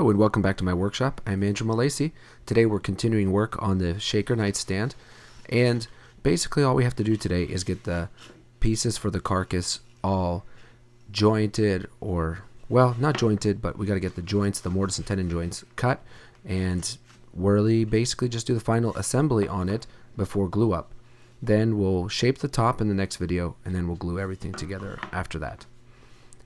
Hello and welcome back to my workshop. I'm Andrew Malacy. Today we're continuing work on the shaker nightstand, and basically all we have to do today is get the pieces for the carcass all jointed, or well, not jointed, but we got to get the joints, the mortise and tenon joints cut, and really basically just do the final assembly on it before glue up. Then we'll shape the top in the next video, and then we'll glue everything together after that.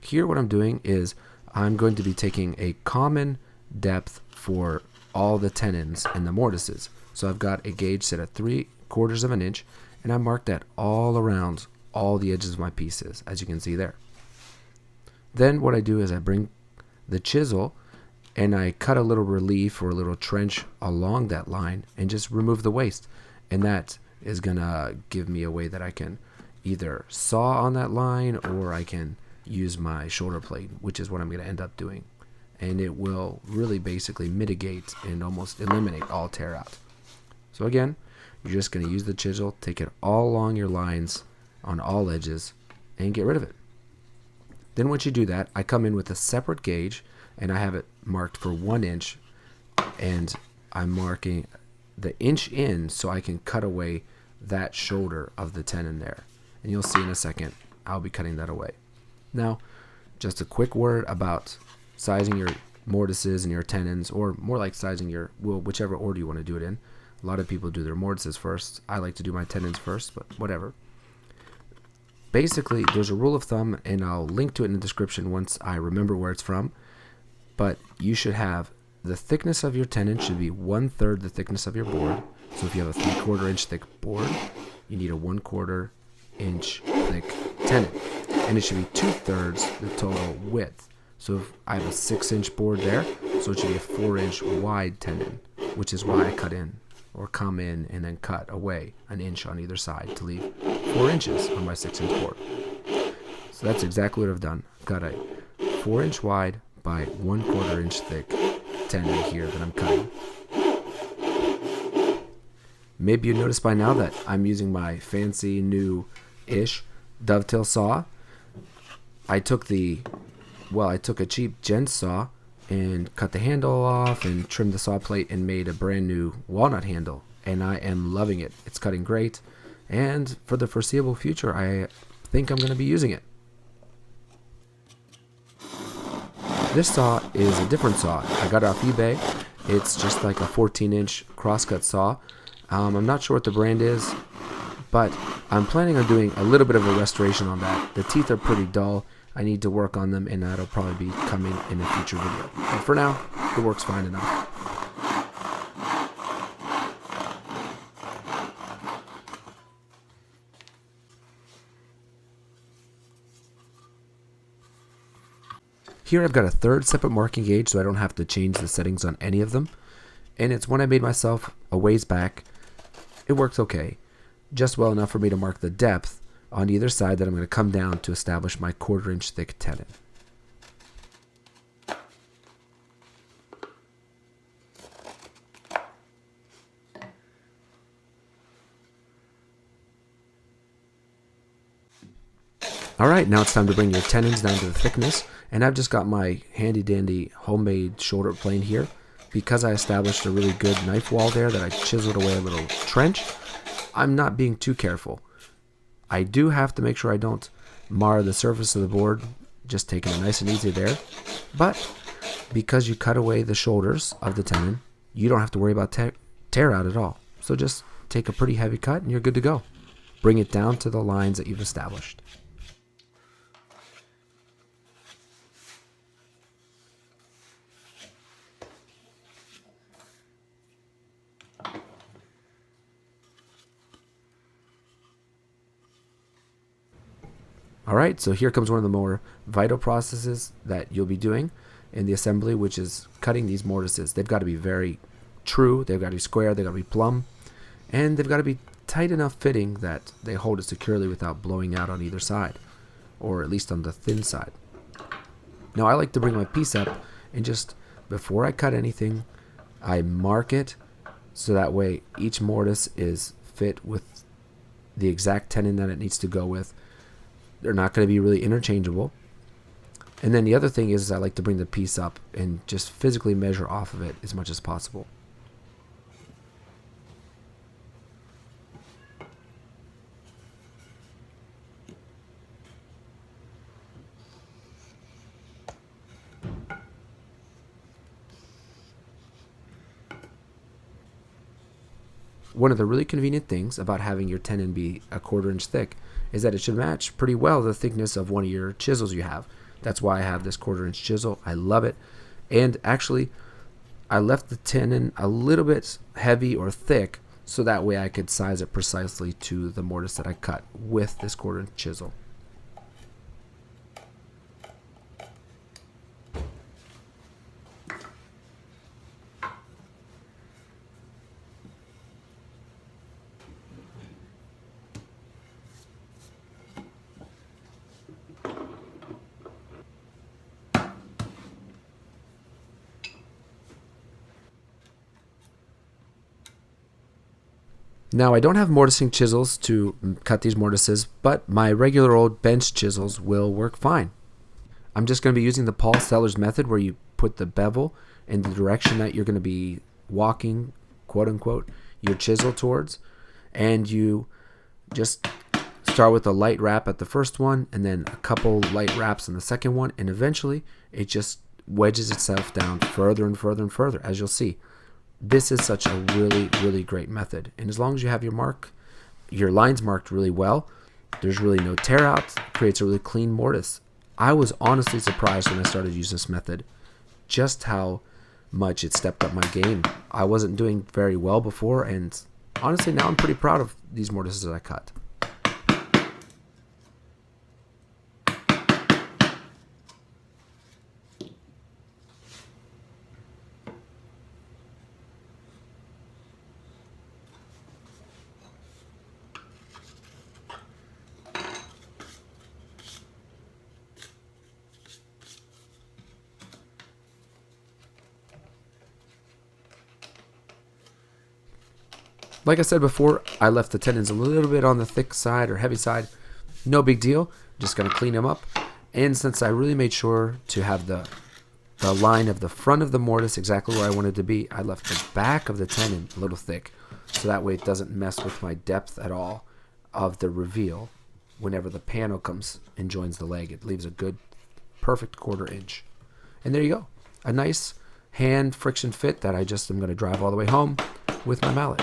Here what I'm doing is I'm going to be taking a common depth for all the tenons and the mortises. So I've got a gauge set at 3/4 of an inch, and I marked that all around all the edges of my pieces, as you can see there. Then what I do is I bring the chisel and I cut a little relief or a little trench along that line and just remove the waste. And that is gonna give me a way that I can either saw on that line, or I can use my shoulder blade, which is what I'm going to end up doing, and it will really basically mitigate and almost eliminate all tear out. So again, you're just going to use the chisel, take it all along your lines on all edges, and get rid of it. Then once you do that, I come in with a separate gauge, and I have it marked for 1 inch, and I'm marking the inch in so I can cut away that shoulder of the tenon there, and you'll see in a second I'll be cutting that away. Now, just a quick word about sizing your mortises and your tenons, or more like sizing your, well, whichever order you want to do it in. A lot of people do their mortises first. I like to do my tenons first, but whatever. Basically, there's a rule of thumb, and I'll link to it in the description once I remember where it's from, but you should have the thickness of your tenon should be 1/3 the thickness of your board. So if you have a 3/4 inch thick board, you need a 1/4 inch thick tenon. And it should be 2/3 the total width. So if I have a 6-inch board there, so it should be a 4-inch wide tenon, which is why I cut in, or come in and then cut away 1 inch on either side to leave 4 inches on my 6-inch board. So that's exactly what I've done. I've got a 4-inch wide by 1/4 inch thick tenon here that I'm cutting. Maybe you noticed by now that I'm using my fancy new-ish dovetail saw. I took a cheap gent saw and cut the handle off and trimmed the saw plate and made a brand new walnut handle, and I am loving it. It's cutting great, and for the foreseeable future I think I'm going to be using it. This saw is a different saw. I got it off eBay. It's just like a 14-inch crosscut saw. I'm not sure what the brand is, but I'm planning on doing a little bit of a restoration on that. The teeth are pretty dull. I need to work on them, and that'll probably be coming in a future video. But for now, it works fine enough. Here I've got a 3rd separate marking gauge, so I don't have to change the settings on any of them. And it's one I made myself a ways back. It works okay, just well enough for me to mark the depth on either side that I'm going to come down to establish my 1/4 inch thick tenon. Alright, now it's time to bring your tenons down to the thickness, and I've just got my handy dandy homemade shoulder plane here. Because I established a really good knife wall there that I chiseled away a little trench, I'm not being too careful. I do have to make sure I don't mar the surface of the board, just taking it nice and easy there. But because you cut away the shoulders of the tenon, you don't have to worry about tear out at all. So just take a pretty heavy cut and you're good to go. Bring it down to the lines that you've established. Alright, so here comes one of the more vital processes that you'll be doing in the assembly, which is cutting these mortises. They've got to be very true, they've got to be square, they've got to be plumb, and they've got to be tight enough fitting that they hold it securely without blowing out on either side, or at least on the thin side. Now I like to bring my piece up and just, before I cut anything, I mark it so that way each mortise is fit with the exact tenon that it needs to go with. They're not going to be really interchangeable. And then the other thing is I like to bring the piece up and just physically measure off of it as much as possible. One of the really convenient things about having your tenon be a 1/4 inch thick is that it should match pretty well the thickness of one of your chisels you have. That's why I have this 1/4 inch chisel. I love it. And actually, I left the tenon a little bit heavy or thick so that way I could size it precisely to the mortise that I cut with this 1/4 inch chisel. Now I don't have mortising chisels to cut these mortises, but my regular old bench chisels will work fine. I'm just going to be using the Paul Sellers method where you put the bevel in the direction that you're going to be walking, quote unquote, your chisel towards, and you just start with a light wrap at the first one and then a couple light wraps in the second one, and eventually it just wedges itself down further and further and further, as you'll see. This is such a really, really great method. And as long as you have your lines marked really well, there's really no tear outs, creates a really clean mortise. I was honestly surprised when I started using this method, just how much it stepped up my game. I wasn't doing very well before, and honestly now I'm pretty proud of these mortises I cut. Like I said before, I left the tenons a little bit on the thick side or heavy side. No big deal. Just going to clean them up. And since I really made sure to have the line of the front of the mortise exactly where I wanted to be, I left the back of the tenon a little thick. So that way it doesn't mess with my depth at all of the reveal whenever the panel comes and joins the leg. It leaves a good, perfect 1/4 inch. And there you go. A nice hand friction fit that I just am going to drive all the way home with my mallet.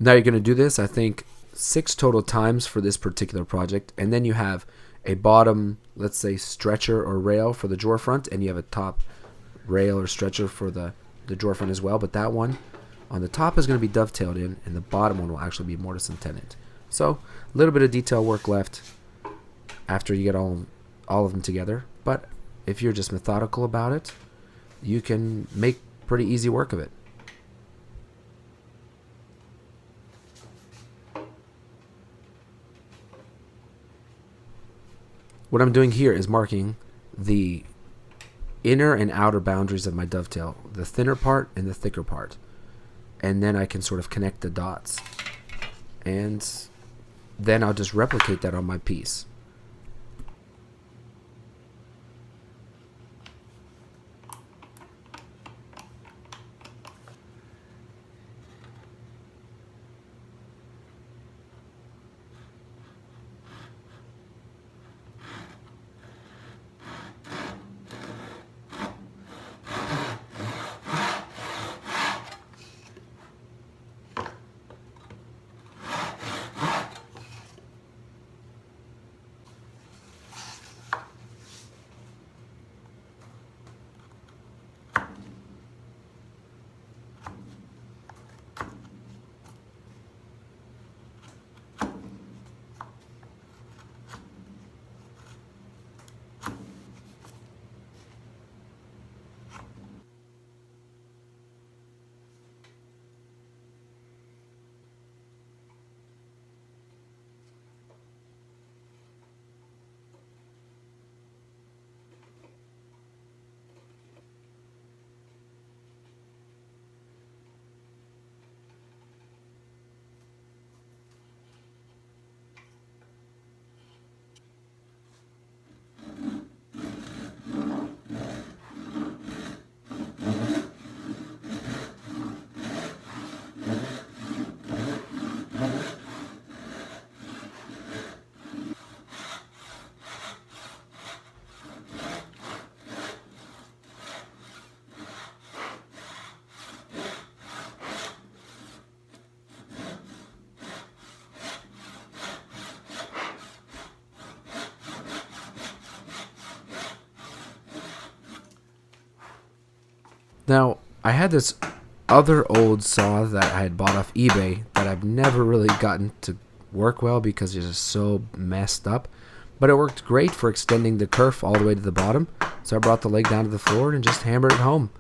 Now you're going to do this, I think, 6 total times for this particular project, and then you have a bottom, let's say, stretcher or rail for the drawer front, and you have a top rail or stretcher for the drawer front as well, but that one on the top is going to be dovetailed in, and the bottom one will actually be mortise and tenon. So a little bit of detail work left after you get all of them together, but if you're just methodical about it, you can make pretty easy work of it. What I'm doing here is marking the inner and outer boundaries of my dovetail, the thinner part and the thicker part. And then I can sort of connect the dots. And then I'll just replicate that on my piece. Now, I had this other old saw that I had bought off eBay that I've never really gotten to work well because it's just so messed up. But it worked great for extending the kerf all the way to the bottom. So I brought the leg down to the floor and just hammered it home.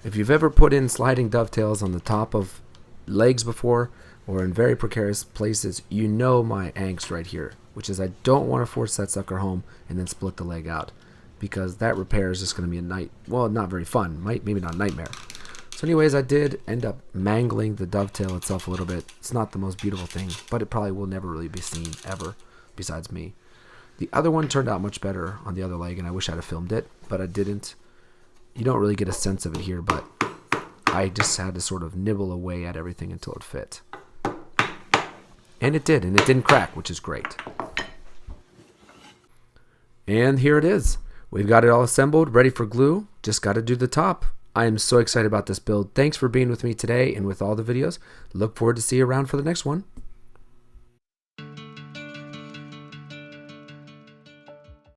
If you've ever put in sliding dovetails on the top of legs before, or in very precarious places, you know my angst right here, which is I don't want to force that sucker home and then split the leg out, because that repair is just going to be not very fun, maybe not a nightmare. So anyways, I did end up mangling the dovetail itself a little bit. It's not the most beautiful thing, but it probably will never really be seen ever, besides me. The other one turned out much better on the other leg, and I wish I'd have filmed it, but I didn't. You don't really get a sense of it here, but I just had to sort of nibble away at everything until it fit. And it did, and it didn't crack, which is great. And here it is. We've got it all assembled, ready for glue. Just got to do the top. I am so excited about this build. Thanks for being with me today and with all the videos. Look forward to see you around for the next one.